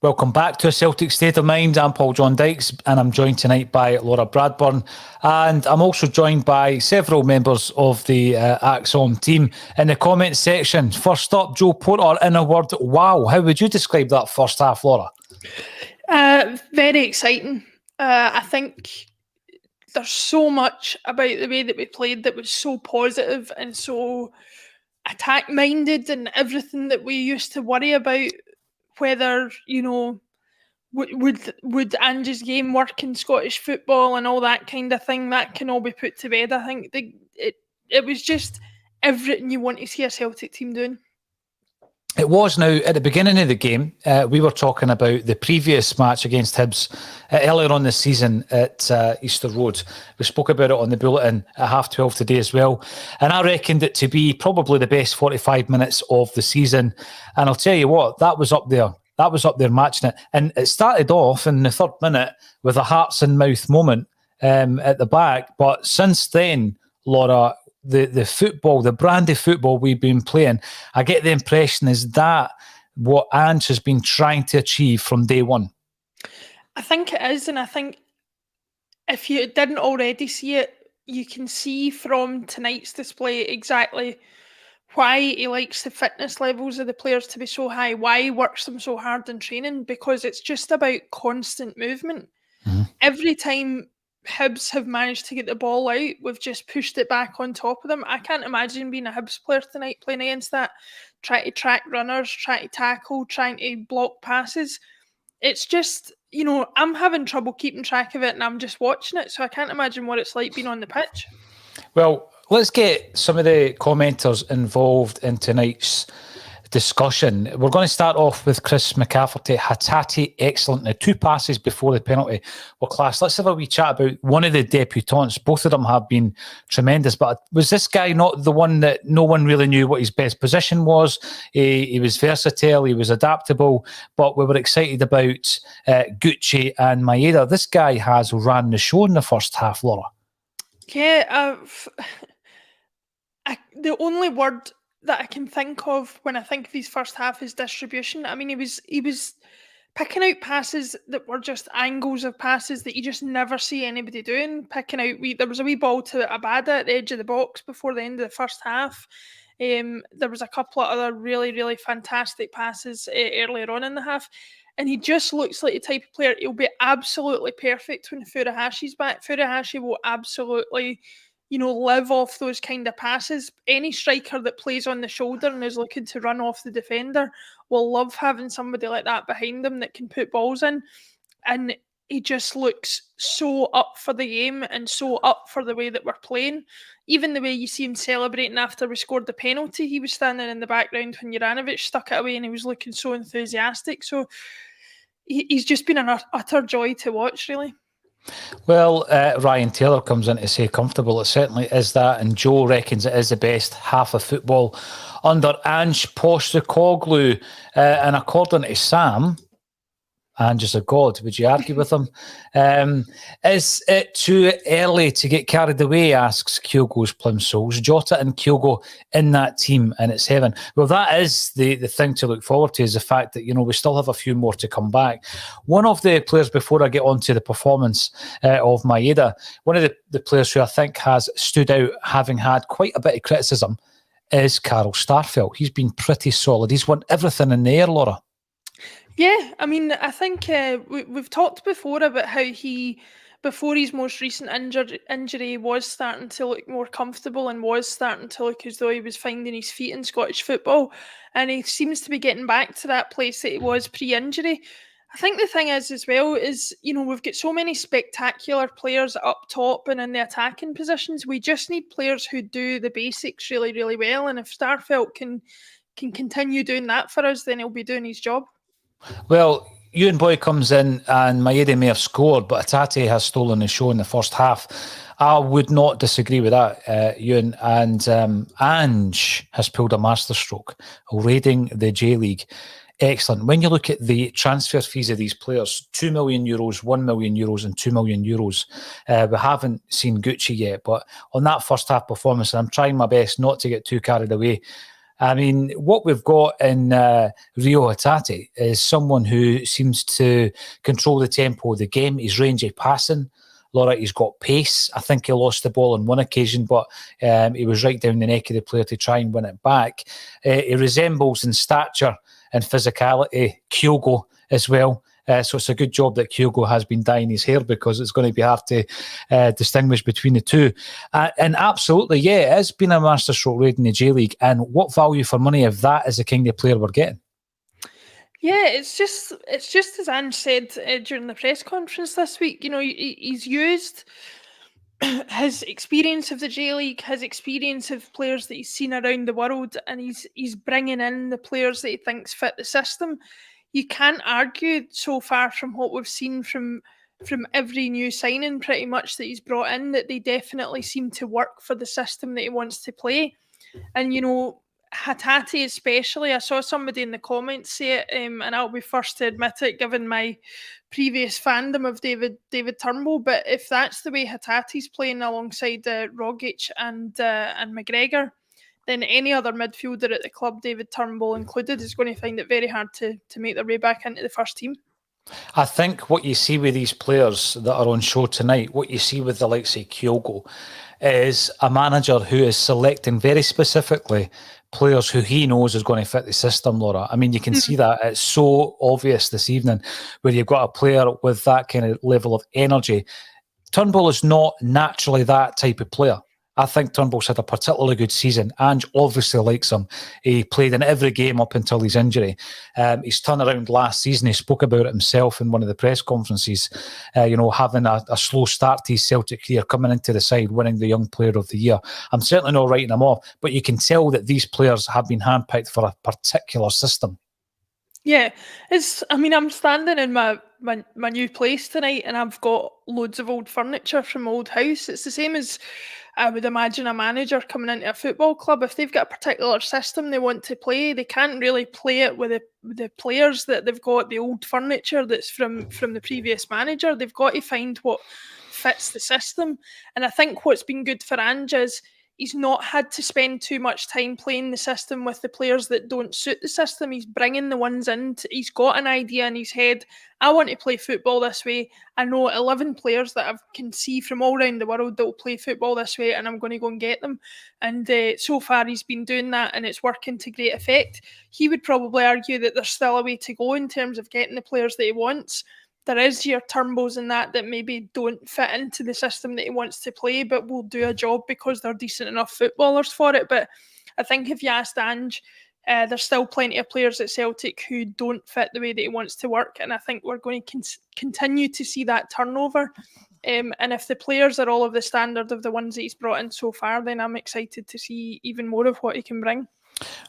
Welcome back to A Celtic State of Mind. I'm Paul John Dykes and I'm joined tonight by Laura Bradburn, and I'm also joined by several members of the Acsom team in the comments section. First up, Joe Porter, in a word, wow. How would you describe that first half, Laura? Very exciting. I think there's so much about the way that we played that was so positive and so attack-minded, and everything that we used to worry about, whether, would Ange's game work in Scottish football and all that kind of thing, that can all be put to bed. I think it was just everything you want to see a Celtic team doing. It was. Now, at the beginning of the game, we were talking about the previous match against Hibs earlier on this season at Easter Road. We spoke about it on the bulletin at 12:30 today as well. And I reckoned it to be probably the best 45 minutes of the season. And I'll tell you what, that was up there. That was up there matching it. And it started off in the third minute with a hearts and mouth moment at the back. But since then, Laura, the football, the brand of football we've been playing, I get the impression is that what Ange has been trying to achieve from day one. I think it is, and I think if you didn't already see it, you can see from tonight's display exactly why he likes the fitness levels of the players to be so high, why he works them so hard in training, because it's just about constant movement. Mm-hmm. Every time Hibs have managed to get the ball out, we've just pushed it back on top of them. I can't imagine being a Hibs player tonight playing against that, trying to track runners, trying to tackle, trying to block passes. It's just, I'm having trouble keeping track of it and I'm just watching it, so I can't imagine what it's like being on the pitch. Well, let's get some of the commenters involved in tonight's discussion. We're going to start off with Chris McCafferty. Hatate, excellent. Now, 2 passes before the penalty were class. Let's have a wee chat about one of the debutants. Both of them have been tremendous, but was this guy not the one that no one really knew what his best position was? He was versatile, he was adaptable, but we were excited about Gucci and Maeda. This guy has ran the show in the first half, Laura. Yeah, the only word that I can think of when I think of his first half is distribution. I mean, he was picking out passes that were just angles of passes that you just never see anybody doing. Picking out, there was a wee ball to Abada at the edge of the box before the end of the first half. There was a couple of other really, really fantastic passes earlier on in the half. And he just looks like the type of player, he'll be absolutely perfect when Furuhashi's back. Furuhashi will absolutely live off those kind of passes. Any striker that plays on the shoulder and is looking to run off the defender will love having somebody like that behind them that can put balls in. And he just looks so up for the game and so up for the way that we're playing. Even the way you see him celebrating after we scored the penalty, he was standing in the background when Juranovic stuck it away and he was looking so enthusiastic. So he's just been an utter joy to watch, really. Well, Ryan Taylor comes in to say comfortable. It certainly is that, and Joe reckons it is the best half of football under Ange Postecoglou. And according to Sam, Ange is a god. Would you argue with him? Is it too early to get carried away, asks Kyogo's Plimsolls. Jota and Kyogo in that team, and it's heaven. Well, that is the thing to look forward to, is the fact that, we still have a few more to come back. One of the players, before I get on to the performance of Maeda, one of the players who I think has stood out, having had quite a bit of criticism, is Carl Starfelt. He's been pretty solid. He's won everything in the air, Laura. Yeah, I mean, I think we've talked before about how before his most recent injury, was starting to look more comfortable and was starting to look as though he was finding his feet in Scottish football. And he seems to be getting back to that place that he was pre-injury. I think the thing is as well is, we've got so many spectacular players up top and in the attacking positions. We just need players who do the basics really, really well. And if Starfelt can continue doing that for us, then he'll be doing his job. Well, Ewan Boy comes in and Maeda may have scored, but Hatate has stolen the show in the first half. I would not disagree with that, Ewan. And Ange has pulled a masterstroke, raiding the J-League. Excellent. When you look at the transfer fees of these players, €2 million, €1 million and €2 million. We haven't seen Gucci yet, but on that first half performance, and I'm trying my best not to get too carried away, I mean, what we've got in Rio Hatate is someone who seems to control the tempo of the game. He's rangy passing. Laura, he's got pace. I think he lost the ball on one occasion, but he was right down the neck of the player to try and win it back. He resembles in stature and physicality Kyogo as well. So it's a good job that Kyogo has been dyeing his hair, because it's going to be hard to distinguish between the two. And absolutely, yeah, it has been a masterstroke raid in the J-League. And what value for money if that is the kind of player we're getting? Yeah, it's just as Ange said during the press conference this week. You know, he's used his experience of the J-League, his experience of players that he's seen around the world, and he's bringing in the players that he thinks fit the system. You can't argue so far from what we've seen from every new signing pretty much that he's brought in, that they definitely seem to work for the system that he wants to play. And, you know, Hatate especially, I saw somebody in the comments say it, and I'll be first to admit it, given my previous fandom of David Turnbull. But if that's the way Hatate's playing alongside Rogic and McGregor, then any other midfielder at the club, David Turnbull included, is going to find it very hard to make their way back into the first team. I think what you see with these players that are on show tonight, what you see with the likes of Kyogo, is a manager who is selecting very specifically players who he knows is going to fit the system, Laura. I mean, you can see that. It's so obvious this evening, where you've got a player with that kind of level of energy. Turnbull is not naturally that type of player. I think Turnbull's had a particularly good season. Ange obviously likes him. He played in every game up until his injury. His turnaround last season, he spoke about it himself in one of the press conferences, having a slow start to his Celtic career, coming into the side, winning the Young Player of the Year. I'm certainly not writing him off, but you can tell that these players have been handpicked for a particular system. Yeah, I'm standing in my new place tonight, and I've got loads of old furniture from old house. It's the same as I would imagine a manager coming into a football club. If they've got a particular system they want to play, they can't really play it with the players that they've got, the old furniture that's from the previous manager. They've got to find what fits the system. And I think what's been good for Ange is he's not had to spend too much time playing the system with the players that don't suit the system. He's bringing the ones in. He's got an idea in his head. I want to play football this way. I know 11 players that I can see from all around the world that will play football this way, and I'm going to go and get them. And so far he's been doing that, and it's working to great effect. He would probably argue that there's still a way to go in terms of getting the players that he wants. There is your Turnbulls and that maybe don't fit into the system that he wants to play, but will do a job because they're decent enough footballers for it. But I think if you asked Ange, there's still plenty of players at Celtic who don't fit the way that he wants to work. And I think we're going to continue to see that turnover. And if the players are all of the standard of the ones that he's brought in so far, then I'm excited to see even more of what he can bring.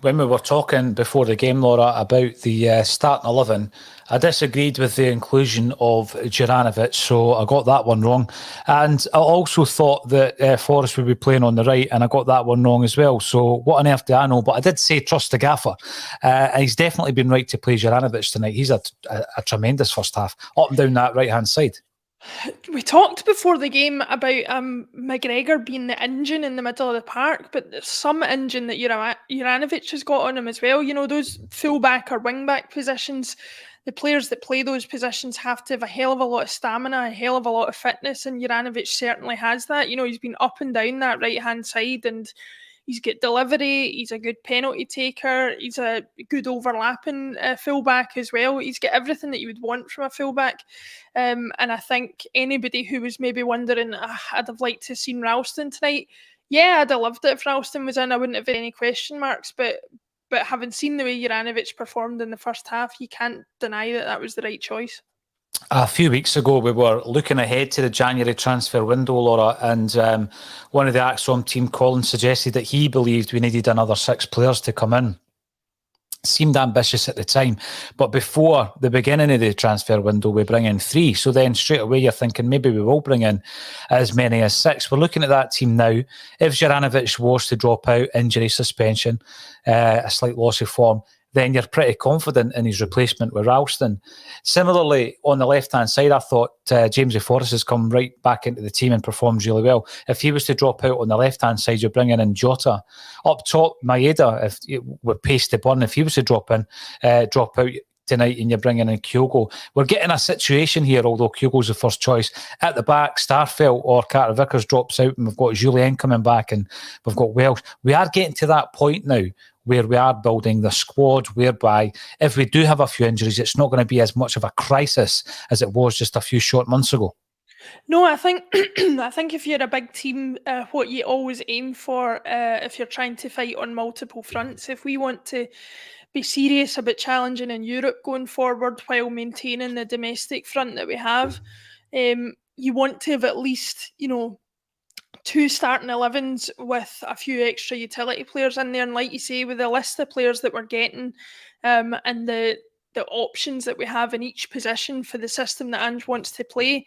When we were talking before the game, Laura, about the starting 11, I disagreed with the inclusion of Juranovic, so I got that one wrong. And I also thought that Forrest would be playing on the right, and I got that one wrong as well. So what on earth do I know? But I did say trust the gaffer. And he's definitely been right to play Juranovic tonight. He's a tremendous first half, up and down that right-hand side. We talked before the game about McGregor being the engine in the middle of the park, but there's some engine that Juranovic has got on him as well. You know, those fullback or wingback positions, the players that play those positions have to have a hell of a lot of stamina, a hell of a lot of fitness, and Juranovic certainly has that. You know, he's been up and down that right-hand side, and he's got delivery, he's a good penalty taker, he's a good overlapping fullback as well. He's got everything that you would want from a fullback. And I think anybody who was maybe wondering, I'd have liked to have seen Ralston tonight. Yeah, I'd have loved it if Ralston was in. I wouldn't have any question marks. But having seen the way Juranovic performed in the first half, you can't deny that was the right choice. A few weeks ago, we were looking ahead to the January transfer window, Laura, and one of the Acsom team, Colin, suggested that he believed we needed another 6 players to come in. Seemed ambitious at the time, but before the beginning of the transfer window, we bring in 3. So then straight away you're thinking maybe we will bring in as many as 6. We're looking at that team now. If Juranovic was to drop out, injury, suspension, a slight loss of form, then you're pretty confident in his replacement with Ralston. Similarly, on the left-hand side, I thought Jamesy Forrest has come right back into the team and performs really well. If he was to drop out on the left-hand side, you're bringing in Jota. Up top, Maeda, with pace to burn, if he was to drop out tonight and you're bringing in Kyogo. We're getting a situation here, although Kyogo's the first choice. At the back, Starfelt or Carter Vickers drops out and we've got Julien coming back and we've got Welsh. We are getting to that point now where we are building the squad whereby if we do have a few injuries, it's not going to be as much of a crisis as it was just a few short months ago. No, I think I think if you're a big team, what you always aim for, if you're trying to fight on multiple fronts, if we want to be serious about challenging in Europe going forward while maintaining the domestic front that we have, you want to have at least, 2 starting 11s with a few extra utility players in there. And like you say, with the list of players that we're getting and the options that we have in each position for the system that Ange wants to play,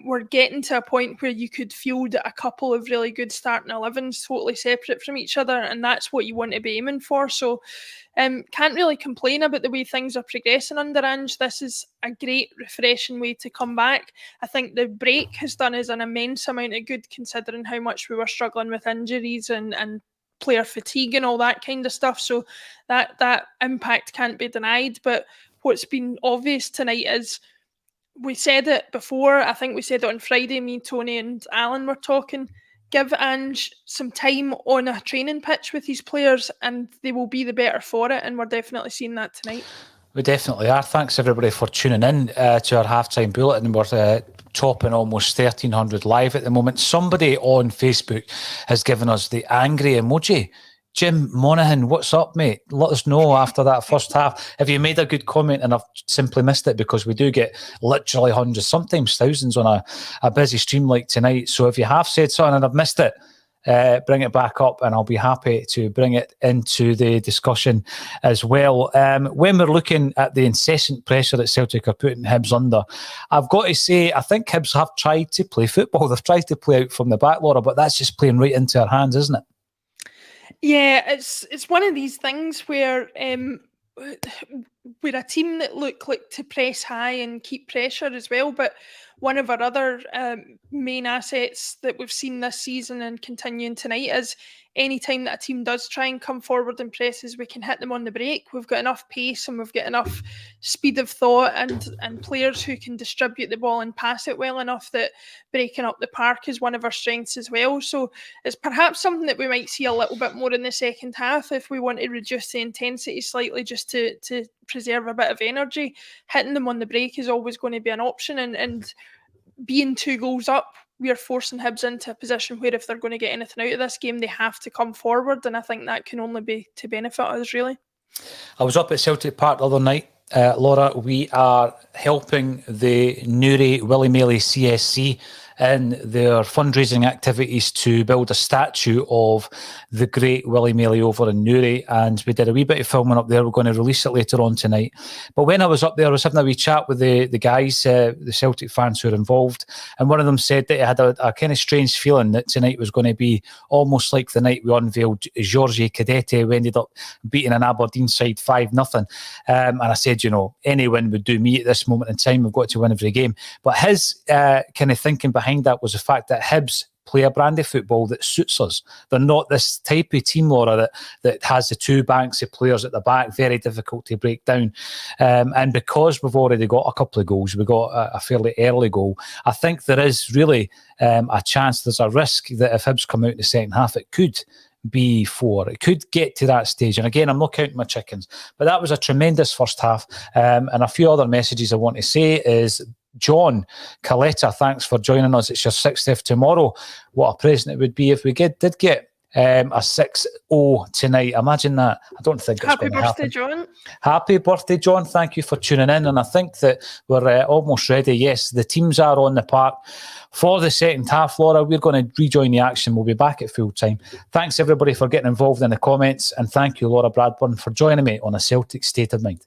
we're getting to a point where you could field a couple of really good starting 11s totally separate from each other, and that's what you want to be aiming for. So can't really complain about the way things are progressing under Ange. This is a great, refreshing way to come back. I think the break has done us an immense amount of good considering how much we were struggling with injuries and player fatigue and all that kind of stuff. So that impact can't be denied. But what's been obvious tonight is, we said it before, I think we said it on Friday, me, Tony and Alan were talking, give Ange some time on a training pitch with his players and they will be the better for it, and we're definitely seeing that tonight. We definitely are. Thanks everybody for tuning in to our halftime bulletin. We're topping almost 1,300 live at the moment. Somebody on Facebook has given us the angry emoji. Jim Monaghan, what's up, mate? Let us know after that first half. Have you made a good comment and I've simply missed it, because we do get literally hundreds, sometimes thousands on a busy stream like tonight. So if you have said something and I've missed it, bring it back up and I'll be happy to bring it into the discussion as well. When we're looking at the incessant pressure that Celtic are putting Hibs under, I've got to say, I think Hibs have tried to play football. They've tried to play out from the back, Laura, but that's just playing right into our hands, isn't it? Yeah, it's one of these things where we're a team that look like to press high and keep pressure as well, but one of our other main assets that we've seen this season and continuing tonight is any time that a team does try and come forward and presses, we can hit them on the break. We've got enough pace and we've got enough speed of thought and players who can distribute the ball and pass it well enough that breaking up the park is one of our strengths as well. So it's perhaps something that we might see a little bit more in the second half if we want to reduce the intensity slightly just to preserve a bit of energy. Hitting them on the break is always going to be an option, and being 2 goals up, we are forcing Hibs into a position where if they're going to get anything out of this game, they have to come forward, and I think that can only be to benefit us, really. I was up at Celtic Park the other night, Laura. We are helping the Newry Willie Maley CSC in their fundraising activities to build a statue of the great Willie Maley over in Newry, and we did a wee bit of filming up there. We're going to release it later on tonight. But when I was up there, I was having a wee chat with the guys, the Celtic fans who are involved, and one of them said that he had a kind of strange feeling that tonight was going to be almost like the night we unveiled Georgie Cadete. We ended up beating an Aberdeen side 5-0, and I said, any win would do me at this moment in time. We've got to win every game. But his kind of thinking behind that was the fact that Hibs play a brand of football that suits us. They're not this type of team, Laura, that has the 2 banks of players at the back, very difficult to break down. And because we've already got a couple of goals, we got a fairly early goal, I think there is really a chance, there's a risk that if Hibs come out in the second half, it could be 4. It could get to that stage. And again, I'm not counting my chickens, but that was a tremendous first half. And a few other messages I want to say is, John Caletta, thanks for joining us. It's your 60th tomorrow. What a present it would be if we did get a 6-0 tonight. Imagine that. I don't think it's going to happen. Happy birthday, John. Happy birthday, John. Thank you for tuning in. And I think that we're almost ready. Yes, the teams are on the park for the second half, Laura. We're going to rejoin the action. We'll be back at full time. Thanks, everybody, for getting involved in the comments. And thank you, Laura Bradburn, for joining me on A Celtic State of Mind.